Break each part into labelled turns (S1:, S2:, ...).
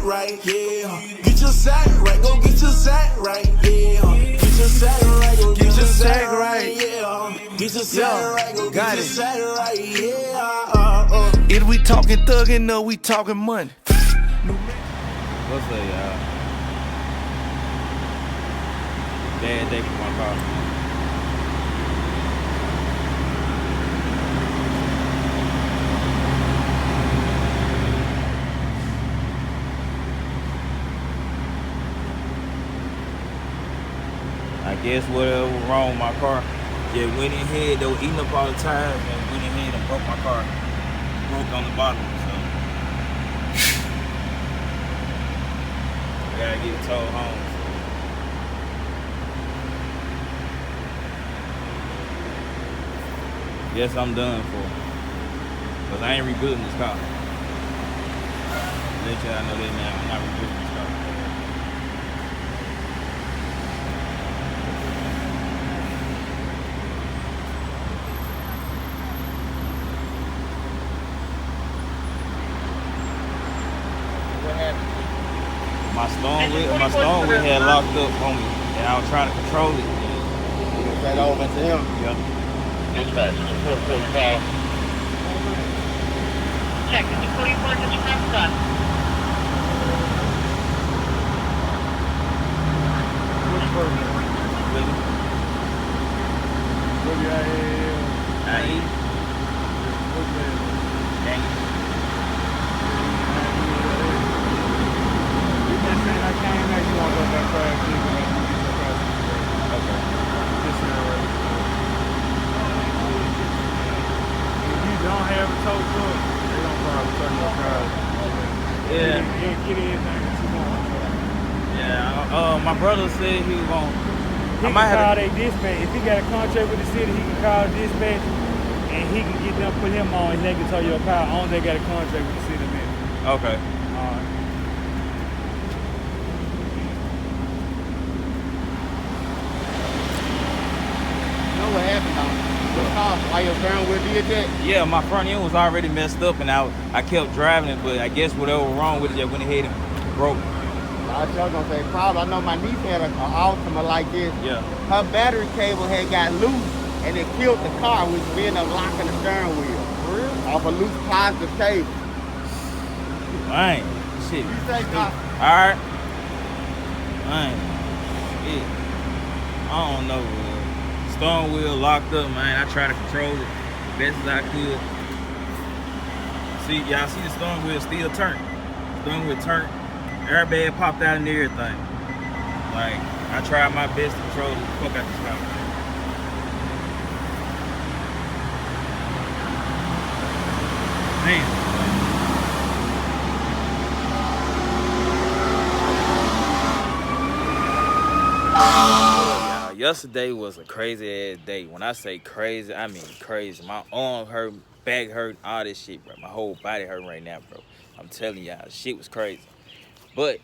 S1: right, yeah. Get your sack right, go get your sack right, yeah. Get your sack right, go get your sack right, yeah. Get your sack right, go get your sack right, yeah.
S2: If we talking thuggin' or we talking money.
S3: What's up, y'all? Bad day for my car. I guess whatever was wrong with my car, just went in here, they were eating up all the tires and went in here and broke my car. Broke on the bottom, so I gotta get it towed home. Yes, I'm done for. Cause I ain't rebuilding this car. Let y'all know that now. I'm not rebuilding this car.
S4: What happened?
S3: My stone wheel had locked up on me, and I was trying to control it.
S4: You can say that over to him.
S3: Yeah.
S4: Dispatch, report for the call.
S5: Check, is it 44 dispatch done?
S4: Which person?
S3: Really? I eat. Dang it. Okay.
S6: Don't have a tow truck, they don't probably turn your car.
S3: Yeah.
S6: Get anything that you want.
S3: Yeah. My brother said he was gonna.
S6: He can call their dispatch. If he got a contract with the city, he can call dispatch and he can get them, put him on, and they can tow your car. Only they got a contract with the city, man.
S3: Okay.
S6: Alright.
S4: You know what happened now? Your car, why your steering wheel did that?
S3: Yeah, my front end was already messed up, and I kept driving it, but I guess whatever was wrong with it, just went ahead and broke.
S4: I was gonna say, probably. I know my niece had an Altima like this.
S3: Yeah.
S4: Her battery cable had got loose and it killed the car, which ended up locking the steering wheel.
S6: For real?
S4: Off a loose positive cable.
S3: Man, shit.
S4: You say,
S3: Alright. Man, shit. I don't know, man. Steering wheel locked up, man. I tried to control it as best as I could. See, y'all see the steering wheel still turned. Steering wheel turned. Airbag popped out and everything. Like, I tried my best to control the fuck out this car. Damn. Yesterday was a crazy ass day. When I say crazy, I mean crazy. My arm hurt, back hurt, all this shit, bro. My whole body hurt right now, bro. I'm telling y'all, shit was crazy. But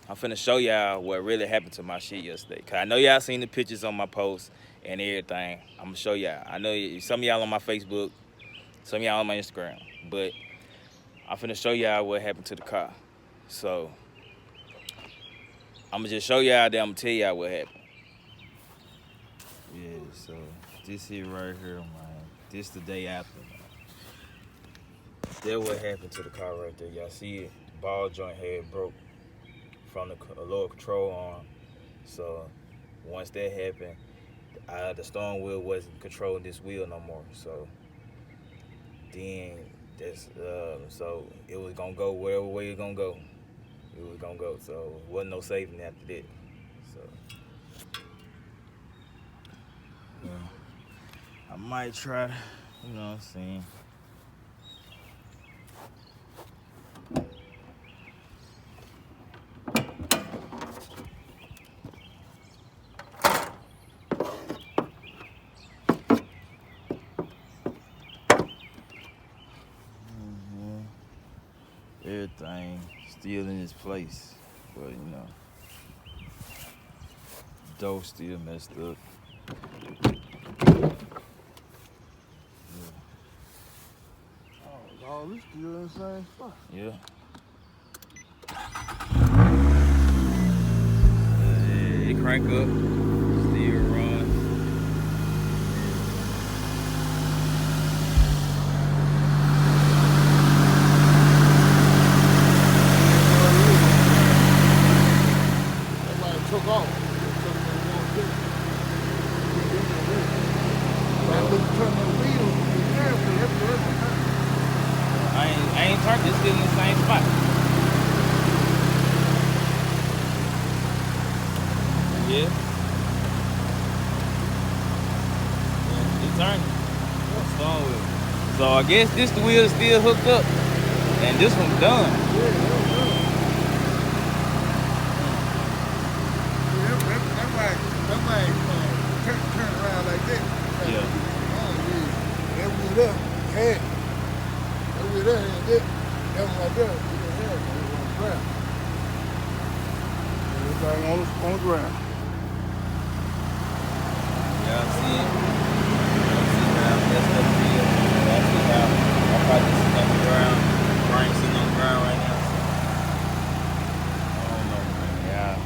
S3: I'm finna show y'all what really happened to my shit yesterday. Cause I know y'all seen the pictures on my post and everything. I'm gonna show y'all. I know some of y'all on my Facebook, some of y'all on my Instagram. But I'm finna show y'all what happened to the car. So I'm gonna just show y'all, then I'm gonna tell y'all what happened. Yeah, so this here right here, man. This the day after, man. That's what happened to the car right there. Y'all see it? The ball joint had broke from the lower control arm. So once that happened, the steering wheel wasn't controlling this wheel no more. So then that's so it was gonna go wherever way it gonna go. It was gonna go. So it wasn't no saving after that. So yeah, I might try to, you know what I'm saying. Everything still in its place, but you know, door still messed up.
S6: Oh, we still in the same spot.
S3: Yeah. crank up, still run.
S7: Somebody took off.
S3: I ain't turned this still in the same spot. Yeah. It's turning. What's wrong with it? So I guess this the wheel is still hooked up. And this one's done.
S7: Turn around like that.
S3: Yeah.
S7: Oh, yeah. That wheel there, had. That wheel there, had that. That one right there, it had it on the ground. Everything on the ground.
S3: Y'all see it? Y'all see how messed up it is? Y'all see how my pocket's sitting on the ground, brain sitting on the ground right now. I don't know, man. Yeah.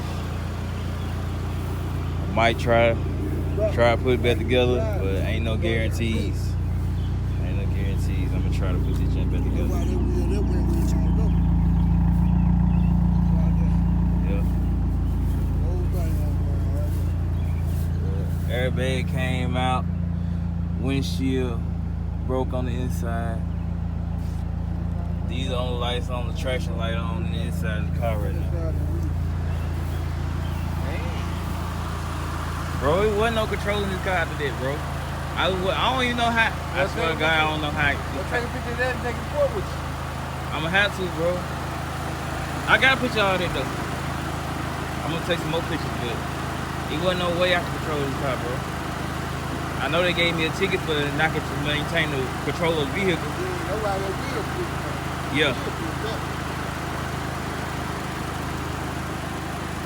S3: I might try to put it back together, but ain't no guarantees. Ain't no guarantees. I'm gonna try to put this jump back together.
S7: That wheel there, where we trying to go. Right there.
S3: Yeah.
S7: Whole thing on the ground right there.
S3: Airbag came out, windshield broke on the inside. These are only lights on, the traction light on the inside of the car right now. Bro, it wasn't no controlling this car after that, bro. I don't even know how. I swear to God, I don't know how.
S7: Well, take a picture of that and take it forward with you.
S3: I'ma have to, bro. I got a picture of all that though. I'm gonna take some more pictures, but it wasn't no way I could control this car, bro. I know they gave me a ticket for not to maintain the control of the vehicle.
S7: That's why they did it.
S3: Yeah.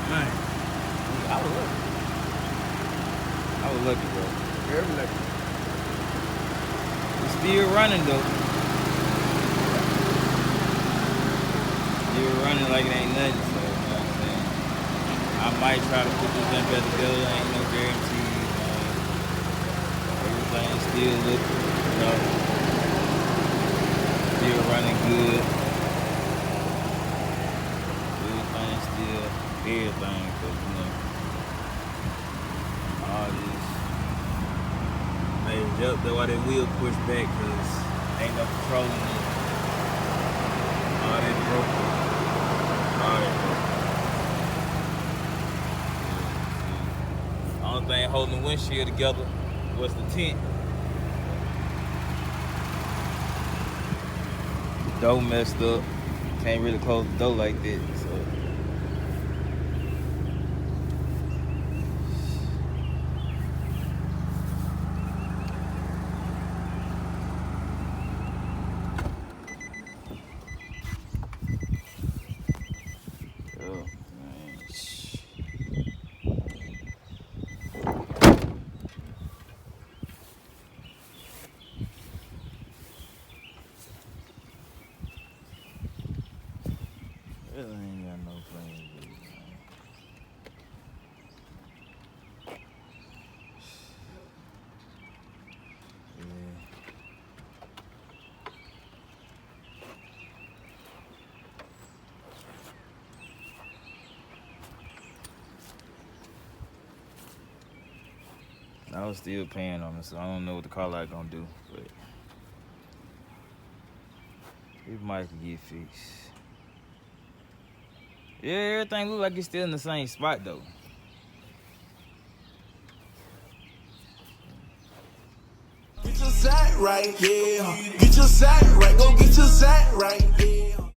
S3: Man, I was lucky. I was lucky, bro.
S7: Very lucky.
S3: It's still running though. Still running like it ain't nothing, so you know what I'm saying? I might try to put this thing back together, ain't no guarantees, man. Everything's still looking, you know. Still running good. Everything's still everything, but you know. All this. Maybe that's why that wheel pushed back, cause ain't no controlling it. All that broke. All that broke. Only thing holding the windshield together was the tint. The door messed up. Can't really close the door like that, so. Really ain't got no plans with it, man. Yeah. I was still paying on it, so I don't know what the car light gonna do, but it might get fixed. Yeah, everything look like it's still in the same spot though.
S1: Get your sack right, yeah. Get your sack right, go get your sack right, yeah.